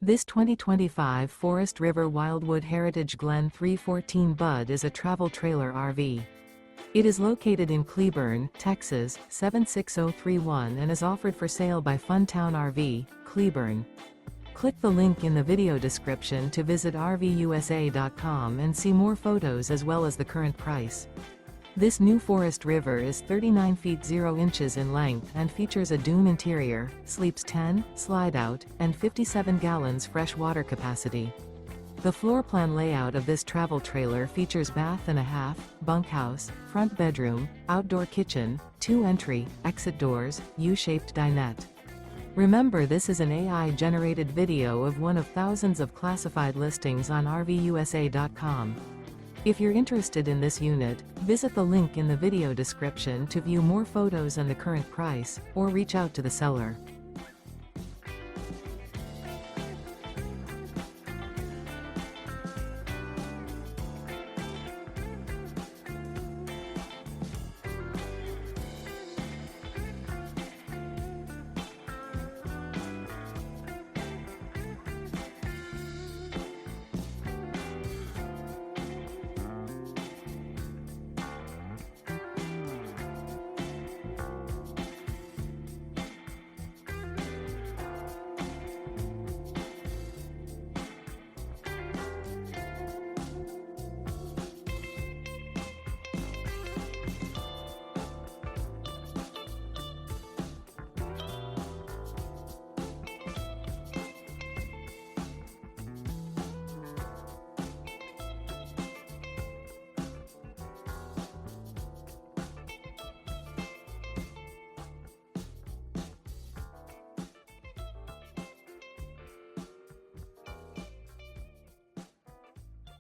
This 2025 Forest River Wildwood Heritage Glen 314 Bud is a travel trailer RV. It is located in Cleburne, Texas, 76031 and is offered for sale by Funtown RV, Cleburne. Click the link in the video description to visit RVUSA.com and see more photos as well as the current price. This new Forest River is 39 feet 0 inches in length and features a DUNE interior, sleeps 10, slide-out, and 57 gallons fresh water capacity. The floor plan layout of this travel trailer features bath and a half, bunkhouse, front bedroom, outdoor kitchen, 2 entry, exit doors, U-shaped dinette. Remember, this is an AI-generated video of one of thousands of classified listings on RVUSA.com. If you're interested in this unit, visit the link in the video description to view more photos and the current price, or reach out to the seller.